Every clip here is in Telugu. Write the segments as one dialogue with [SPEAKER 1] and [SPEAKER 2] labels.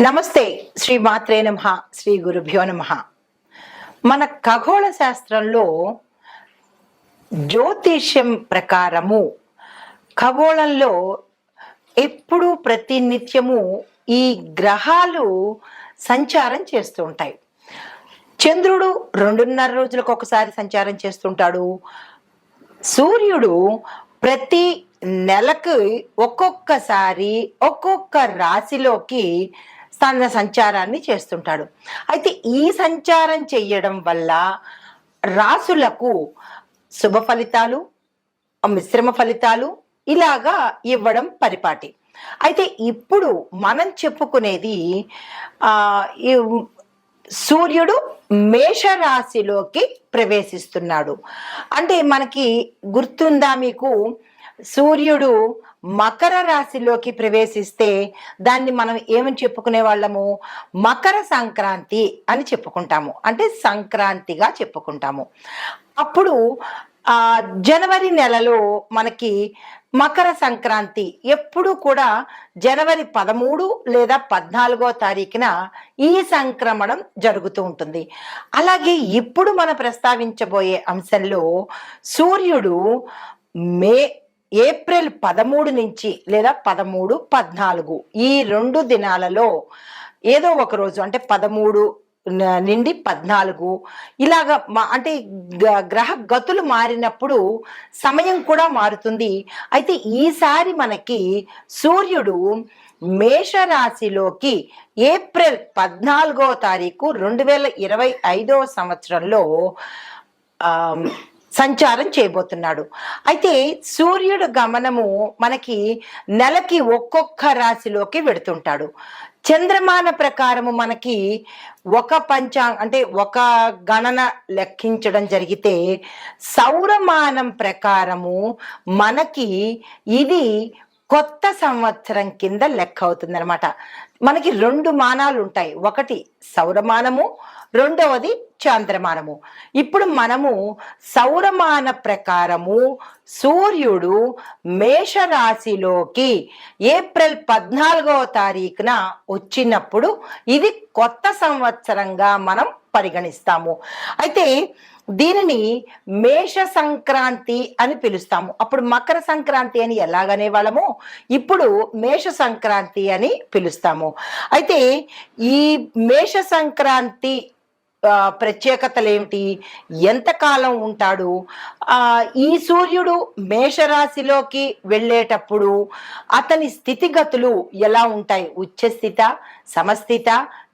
[SPEAKER 1] నమస్తే. శ్రీ మాత్రే నమః. శ్రీ గురుభ్యో నమః. మన ఖగోళ శాస్త్రంలో జ్యోతిష్యం ప్రకారము ఖగోళంలో ఎప్పుడు ప్రతి నిత్యము ఈ గ్రహాలు సంచారం చేస్తూ ఉంటాయి. చంద్రుడు 2.5 రోజులకు ఒకసారి సంచారం చేస్తుంటాడు. సూర్యుడు ప్రతి నెలకు ఒక్కొక్కసారి ఒక్కొక్క రాశిలోకి తన సంచారాన్ని చేస్తుంటాడు. అయితే ఈ సంచారం చెయ్యడం వల్ల రాసులకు శుభ ఫలితాలు, మిశ్రమ ఫలితాలు ఇలాగా ఇవ్వడం పరిపాటి. అయితే ఇప్పుడు మనం చెప్పుకునేది ఈ సూర్యుడు మేషరాశిలోకి ప్రవేశిస్తున్నాడు. అంటే మనకి గుర్తుందా మీకు, సూర్యుడు మకర రాశిలోకి ప్రవేశిస్తే దాన్ని మనం ఏమని చెప్పుకునే వాళ్ళము? మకర సంక్రాంతి అని చెప్పుకుంటాము, అంటే సంక్రాంతిగా చెప్పుకుంటాము. అప్పుడు జనవరి నెలలో మనకి మకర సంక్రాంతి ఎప్పుడు కూడా జనవరి 13 లేదా 14వ తారీఖున ఈ సంక్రమణం జరుగుతూ ఉంటుంది. అలాగే ఇప్పుడు మనం ప్రస్తావించబోయే అంశంలో సూర్యుడు ఏప్రిల్ 13 నుంచి లేదా 13, 14 ఈ 2 దినాలలో ఏదో ఒక రోజు, అంటే 13 నుండి 14 ఇలాగా అంటే గ్రహ గతులు మారినప్పుడు సమయం కూడా మారుతుంది. అయితే ఈసారి మనకి సూర్యుడు మేషరాశిలోకి ఏప్రిల్ 14వ తారీఖు 2025వ సంవత్సరంలో సంచారం చేయబోతున్నాడు. అయితే సూర్యుడు గమనము మనకి నెలకి ఒక్కొక్క రాశిలోకి వెడుతుంటాడు. చంద్రమాన ప్రకారము మనకి అంటే ఒక గణన లెక్కించడం జరిగితే సౌరమానం ప్రకారము మనకి ఇది కొత్త సంవత్సరం కింద లెక్క అవుతుంది అనమాట. మనకి 2 మానాలు ఉంటాయి, ఒకటి సౌరమానము, రెండవది చాంద్రమానము. ఇప్పుడు మనము సౌరమాన ప్రకారము సూర్యుడు మేషరాశిలోకి ఏప్రిల్ 14వ తారీఖున వచ్చినప్పుడు ఇది కొత్త సంవత్సరంగా మనం పరిగణిస్తాము. అయితే దీనిని మేష సంక్రాంతి అని పిలుస్తాము. అప్పుడు మకర సంక్రాంతి అని ఎలాగనే వాళ్ళము, ఇప్పుడు మేష సంక్రాంతి అని పిలుస్తాము. అయితే ఈ మేష సంక్రాంతి ప్రత్యేకతలు ఏమిటి, ఎంతకాలం ఉంటాడు, ఈ సూర్యుడు మేషరాశిలోకి వెళ్ళేటప్పుడు అతని స్థితిగతులు ఎలా ఉంటాయి, ఉచ్చస్థిత, సమస్థిత,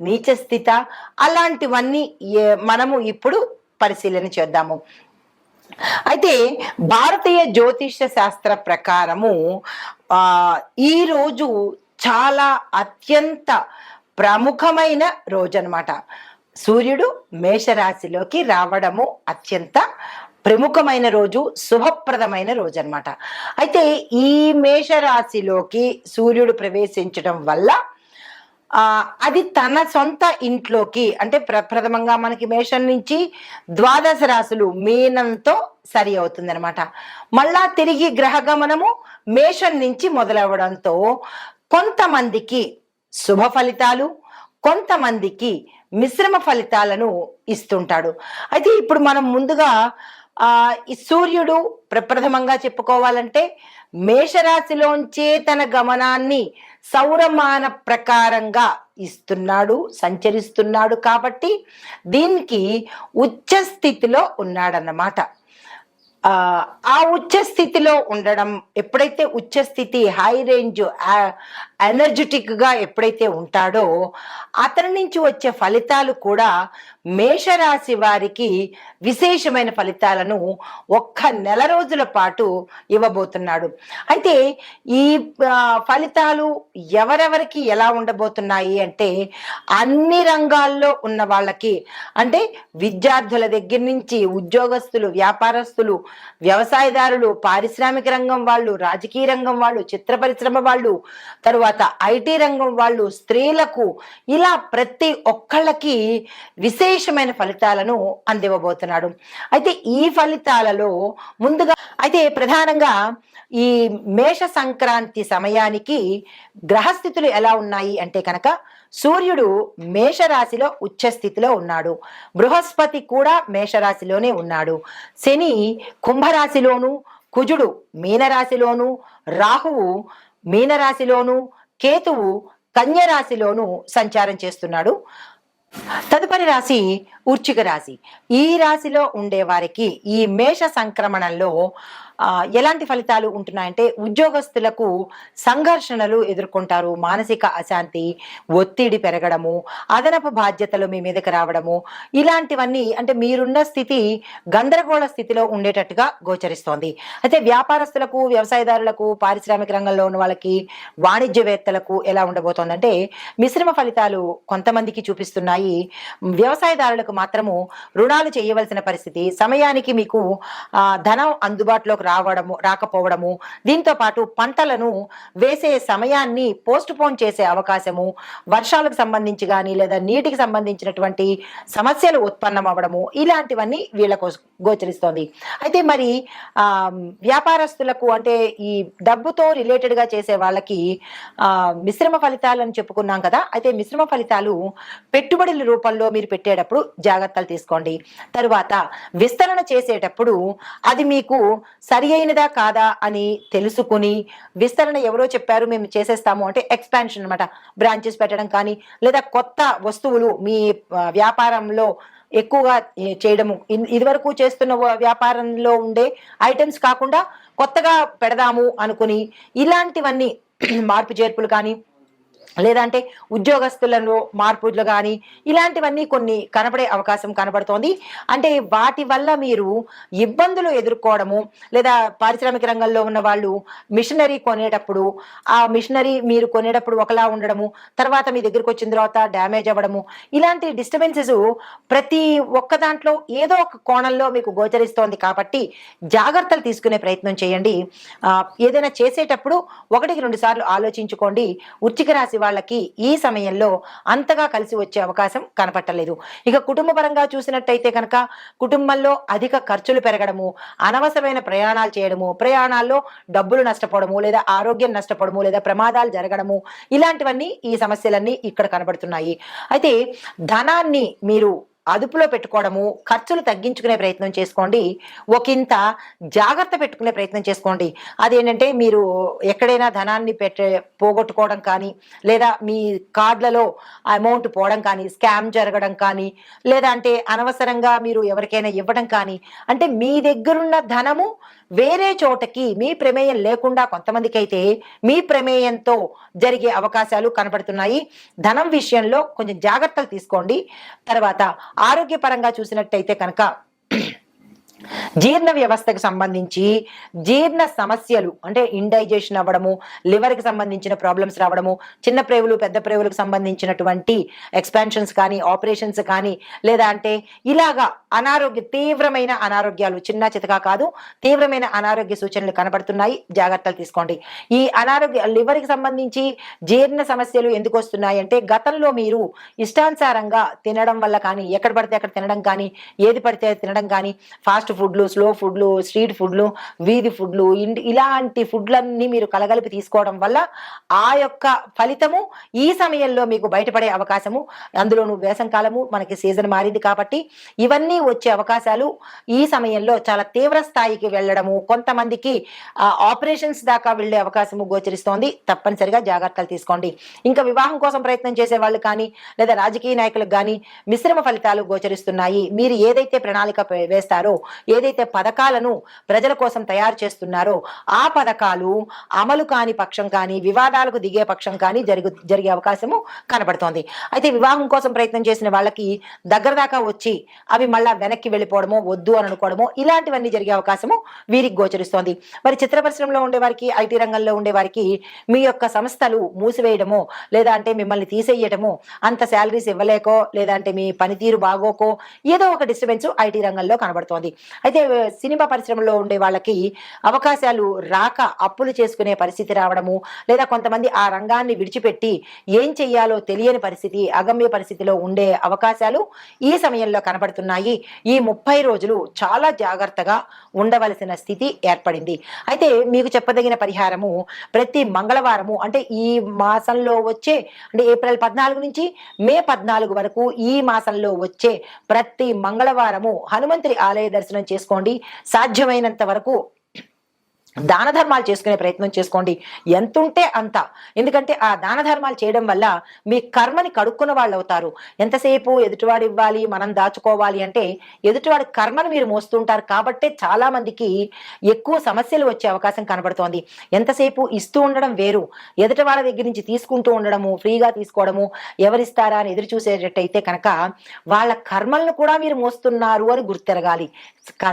[SPEAKER 1] నీచస్థిత, అలాంటివన్నీ మనము ఇప్పుడు పరిశీలన చేద్దాము. అయితే భారతీయ జ్యోతిష శాస్త్ర ప్రకారము ఈ రోజు చాలా అత్యంత ప్రముఖమైన రోజు అన్నమాట. సూర్యుడు మేషరాశిలోకి రావడము అత్యంత ప్రముఖమైన రోజు, శుభప్రదమైన రోజు అన్నమాట. అయితే ఈ మేషరాశిలోకి సూర్యుడు ప్రవేశించడం వల్ల అది తన సొంత ఇంట్లోకి, అంటే ప్రథమంగా మనకి మేషం నుంచి 12 రాశులు మీనంతో సరి అవుతుంది అనమాట. మళ్ళా తిరిగి గ్రహ గమనము మేషం నుంచి మొదలవడంతో కొంతమందికి శుభ ఫలితాలు, కొంతమందికి మిశ్రమ ఫలితాలను ఇస్తుంటాడు. అయితే ఇప్పుడు మనం ముందుగా ఈ సూర్యుడు ప్రప్రథమంగా చెప్పుకోవాలంటే మేషరాశిలోంచే తన గమనాన్ని సౌరమాన ప్రకారంగా ఇస్తున్నాడు, సంచరిస్తున్నాడు. కాబట్టి దీనికి ఉచ్చ స్థితిలో ఉన్నాడన్నమాట. ఆ ఉచ్చ స్థితిలో ఉండడం, ఎప్పుడైతే ఉచ్చ స్థితి, హై రేంజ్, ఎనర్జెటిక్ గా ఎప్పుడైతే ఉంటాడో అతని నుంచి వచ్చే ఫలితాలు కూడా మేషరాశి వారికి విశేషమైన ఫలితాలను ఒక్క నెల రోజుల పాటు ఇవ్వబోతున్నాడు. అయితే ఈ ఫలితాలు ఎవరెవరికి ఎలా ఉండబోతున్నాయి అంటే అన్ని రంగాల్లో ఉన్న వాళ్ళకి, అంటే విద్యార్థుల దగ్గర నుంచి ఉద్యోగస్తులు, వ్యాపారస్తులు, వ్యవసాయదారులు, పారిశ్రామిక రంగం వాళ్ళు, రాజకీయ రంగం వాళ్ళు, చిత్ర పరిశ్రమ వాళ్ళు, తరువాత ఐటీ రంగం వాళ్ళు, స్త్రీలకు, ఇలా ప్రతి ఒక్కళ్ళకి విశేషమైన ఫలితాలను అందివ్వబోతున్నాడు. అయితే ఈ ఫలితాలలో ముందుగా అయితే ప్రధానంగా ఈ మేష సంక్రాంతి సమయానికి గ్రహస్థితులు ఎలా ఉన్నాయి అంటే కనుక సూర్యుడు మేషరాశిలో ఉచ్చస్థితిలో ఉన్నాడు, బృహస్పతి కూడా మేషరాశిలోనే ఉన్నాడు, శని కుంభరాశిలోను, కుజుడు మీనరాశిలోను, రాహువు మీనరాశిలోను, కేతువు కన్యరాశిలోను సంచారం చేస్తున్నాడు. తదుపరి రాశి వృశ్చిక రాశి. ఈ రాశిలో ఉండే వారికి ఈ మేష సంక్రమణంలో ఎలాంటి ఫలితాలు ఉంటున్నాయంటే ఉద్యోగస్తులకు సంఘర్షణలు ఎదుర్కొంటారు, మానసిక అశాంతి, ఒత్తిడి పెరగడము, అదనపు బాధ్యతలు మీ మీదకి రావడము, ఇలాంటివన్నీ అంటే మీరున్న స్థితి గందరగోళ స్థితిలో ఉండేటట్టుగా గోచరిస్తోంది. అయితే వ్యాపారస్తులకు, వ్యవసాయదారులకు, పారిశ్రామిక రంగంలో ఉన్న వాళ్ళకి, వాణిజ్యవేత్తలకు ఎలా ఉండబోతోందంటే మిశ్రమ ఫలితాలు కొంతమందికి చూపిస్తున్నాయి. వ్యవసాయదారులకు మాత్రము రుణాలు చేయవలసిన పరిస్థితి, సమయానికి మీకు ధనం అందుబాటులోకి రాకపోవడము, దీంతో పాటు పంటలను వేసే సమయాన్ని పోస్ట్ పోన్ చేసే అవకాశము, వర్షాలకు సంబంధించి కానీ లేదా నీటికి సంబంధించినటువంటి సమస్యలు ఉత్పన్నం అవ్వడము, ఇలాంటివన్నీ వీళ్ళకు గోచరిస్తోంది. అయితే మరి వ్యాపారస్తులకు అంటే ఈ డబ్బుతో రిలేటెడ్ గా చేసే వాళ్ళకి మిశ్రమ ఫలితాలని చెప్పుకున్నాం కదా. అయితే మిశ్రమ ఫలితాలు పెట్టుబడుల రూపంలో మీరు పెట్టేటప్పుడు జాగ్రత్తలు తీసుకోండి. తరువాత విస్తరణ చేసేటప్పుడు అది మీకు సరి అయినదా కాదా అని తెలుసుకుని, విస్తరణ ఎవరో చెప్పారు మేము చేసేస్తాము అంటే ఎక్స్పాన్షన్ అనమాట, బ్రాంచెస్ పెట్టడం కానీ లేదా కొత్త వస్తువులు మీ వ్యాపారంలో ఎక్కువగా చేయడము, ఇదివరకు చేస్తున్న వ్యాపారంలో ఉండే ఐటమ్స్ కాకుండా కొత్తగా పెడదాము అనుకుని ఇలాంటివన్నీ మార్పు చేర్పులు కానీ లేదంటే ఉద్యోగస్తులలో మార్పులు కానీ ఇలాంటివన్నీ కొన్ని కనబడే అవకాశం కనబడుతోంది. అంటే వాటి వల్ల మీరు ఇబ్బందులు ఎదుర్కోవడము, లేదా పారిశ్రామిక రంగంలో ఉన్న వాళ్ళు మిషనరీ కొనేటప్పుడు ఆ మిషనరీ మీరు కొనేటప్పుడు ఒకలా ఉండడము, తర్వాత మీ దగ్గరికి వచ్చిన తర్వాత డ్యామేజ్ అవ్వడము, ఇలాంటి డిస్టర్బెన్సెస్ ప్రతి ఒక్క దాంట్లో ఏదో ఒక కోణంలో మీకు గోచరిస్తోంది. కాబట్టి జాగ్రత్తలు తీసుకునే ప్రయత్నం చేయండి. ఏదైనా చేసేటప్పుడు 1-2 సార్లు ఆలోచించుకోండి. వృశ్చిక రాశి వాళ్ళకి ఈ సమయంలో అంతగా కలిసి వచ్చే అవకాశం కనపట్టలేదు. ఇక కుటుంబ పరంగా చూసినట్టయితే కనుక కుటుంబంలో అధిక ఖర్చులు పెరగడము, అనవసరమైన ప్రయాణాలు చేయడము, ప్రయాణాల్లో డబ్బులు నష్టపోవడము లేదా ఆరోగ్యం నష్టపోవడము లేదా ప్రమాదాలు జరగడము, ఇలాంటివన్నీ ఈ సమస్యలన్నీ ఇక్కడ కనబడుతున్నాయి. అయితే ధనాన్ని మీరు అదుపులో పెట్టుకోవడము, ఖర్చులు తగ్గించుకునే ప్రయత్నం చేసుకోండి. ఒకంత జాగ్రత్త పెట్టుకునే ప్రయత్నం చేసుకోండి. అదేంటంటే మీరు ఎక్కడైనా ధనాన్ని పోగొట్టుకోవడం కానీ లేదా మీ కార్డులలో అమౌంట్ పోవడం కానీ, స్కామ్ జరగడం కానీ, లేదా అంటే అనవసరంగా మీరు ఎవరికైనా ఇవ్వడం కానీ, అంటే మీ దగ్గరున్న ధనము వేరే చోటకి మీ ప్రమేయం లేకుండా కొంతమందికి అయితే మీ ప్రమేయంతో జరిగే అవకాశాలు కనబడుతున్నాయి. ధనం విషయంలో కొంచెం జాగ్రత్తలు తీసుకోండి. తర్వాత ఆరోగ్యపరంగా చూసినట్టయితే కనుక జీర్ణ వ్యవస్థకు సంబంధించి జీర్ణ సమస్యలు అంటే ఇండైజెషన్ అవ్వడము, లివర్కి సంబంధించిన ప్రాబ్లమ్స్ రావడము, చిన్న ప్రేవులు పెద్ద ప్రేవులకు సంబంధించినటువంటి ఎక్స్పాన్షన్స్ కానీ ఆపరేషన్స్ కానీ లేదా అంటే ఇలాగా తీవ్రమైన అనారోగ్యాలు, చిన్న చితకా కాదు, తీవ్రమైన అనారోగ్య సూచనలు కనబడుతున్నాయి. జాగ్రత్తలు తీసుకోండి. ఈ లివర్కి సంబంధించి జీర్ణ సమస్యలు ఎందుకు వస్తున్నాయి అంటే గతంలో మీరు ఇష్టానుసారంగా తినడం వల్ల కానీ, ఎక్కడ పడితే అక్కడ తినడం కానీ, ఏది పడితే తినడం కానీ, ఫాస్ట్ ఫుడ్లు, స్లో ఫుడ్లు, స్ట్రీట్ ఫుడ్లు, వీధి ఫుడ్లు, ఇలాంటి ఫుడ్లన్నీ మీరు కలగలిపి తీసుకోవడం వల్ల ఆ యొక్క ఫలితము ఈ సమయంలో మీకు బయటపడే అవకాశము, అందులోనూ వేసంకాలము మనకి సీజన్ మారింది కాబట్టి ఇవన్నీ వచ్చే అవకాశాలు ఈ సమయంలో చాలా తీవ్ర స్థాయికి వెళ్ళడము, కొంతమందికి ఆపరేషన్స్ దాకా వెళ్లే అవకాశము గోచరిస్తోంది. తప్పనిసరిగా జాగ్రత్తలు తీసుకోండి. ఇంకా వివాహం కోసం ప్రయత్నం చేసే వాళ్ళు కానీ లేదా రాజకీయ నాయకులకు కానీ మిశ్రమ ఫలితాలు గోచరిస్తున్నాయి. మీరు ఏదైతే ప్రణాళిక వేస్తారో, ఏదైతే పథకాలను ప్రజల కోసం తయారు చేస్తున్నారో ఆ పథకాలు అమలు కాని పక్షం కానీ, వివాదాలకు దిగే పక్షం కానీ జరిగే అవకాశము కనబడుతోంది. అయితే వివాహం కోసం ప్రయత్నం చేసిన వాళ్ళకి దగ్గర దాకా వచ్చి అవి మళ్ళా వెనక్కి వెళ్ళిపోవడమో, వద్దు అని అనుకోవడమో, ఇలాంటివన్నీ జరిగే అవకాశము వీరికి గోచరిస్తోంది. మరి చిత్ర పరిశ్రమలో ఉండేవారికి, ఐటీ రంగంలో ఉండేవారికి మీ యొక్క సంస్థలు మూసివేయడమో లేదా అంటే మిమ్మల్ని తీసేయటమో, అంత శాలరీస్ ఇవ్వలేకో లేదా అంటే మీ పనితీరు బాగోకో ఏదో ఒక డిస్టర్బెన్స్ ఐటీ రంగంలో కనబడుతోంది. అయితే సినిమా పరిశ్రమలో ఉండే వాళ్ళకి అవకాశాలు రాక అప్పులు చేసుకునే పరిస్థితి రావడము, లేదా కొంతమంది ఆ రంగాన్ని విడిచిపెట్టి ఏం చెయ్యాలో తెలియని పరిస్థితి, అగమ్య పరిస్థితిలో ఉండే అవకాశాలు ఈ సమయంలో కనబడుతున్నాయి. ఈ 30 రోజులు చాలా జాగ్రత్తగా ఉండవలసిన స్థితి ఏర్పడింది. అయితే మీకు చెప్పదగిన పరిహారము, ప్రతి మంగళవారము అంటే ఈ మాసంలో వచ్చే, అంటే ఏప్రిల్ 14 నుంచి మే 14 వరకు ఈ మాసంలో వచ్చే ప్రతి మంగళవారము హనుమంతుడి ఆలయ దర్శనం చేసుకోండి. సాధ్యమైనంత వరకు దాన ధర్మాలు చేసుకునే ప్రయత్నం చేసుకోండి, ఎంతుంటే అంత. ఎందుకంటే ఆ దాన ధర్మాలు చేయడం వల్ల మీ కర్మని కడుక్కున్న వాళ్ళు అవుతారు. ఎంతసేపు ఎదుటివాడు ఇవ్వాలి, మనం దాచుకోవాలి అంటే ఎదుటివాడి కర్మను మీరు మోస్తుంటారు. కాబట్టే చాలా మందికి ఎక్కువ సమస్యలు వచ్చే అవకాశం కనబడుతోంది. ఎంతసేపు ఇస్తూ ఉండడం వేరు, ఎదుటి వాళ్ళ దగ్గర నుంచి తీసుకుంటూ ఉండడము, ఫ్రీగా తీసుకోవడము, ఎవరిస్తారా అని ఎదురు చూసేటట్టయితే కనుక వాళ్ళ కర్మలను కూడా మీరు మోస్తున్నారు అని గుర్తెరగాలి.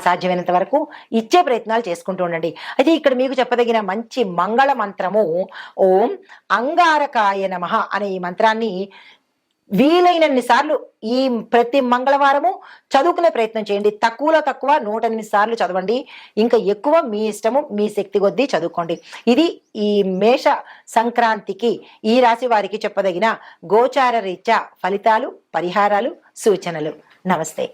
[SPEAKER 1] సాధ్యమైనంత వరకు ఇచ్చే ప్రయత్నాలు చేసుకుంటూ ఉండండి. అయితే ఇక్కడ మీకు చెప్పదగిన మంచి మంగళ మంత్రము ఓం అంగారకాయ నమః అనే ఈ మంత్రాన్ని వీలైనన్ని సార్లు ఈ ప్రతి మంగళవారము చదువుకునే ప్రయత్నం చేయండి. తక్కువలో తక్కువ 108 సార్లు చదవండి. ఇంకా ఎక్కువ మీ ఇష్టము, మీ శక్తి కొద్దీ చదువుకోండి. ఇది ఈ మేష సంక్రాంతికి ఈ రాశి వారికి చెప్పదగిన గోచార రీత్యా ఫలితాలు, పరిహారాలు, సూచనలు. నమస్తే.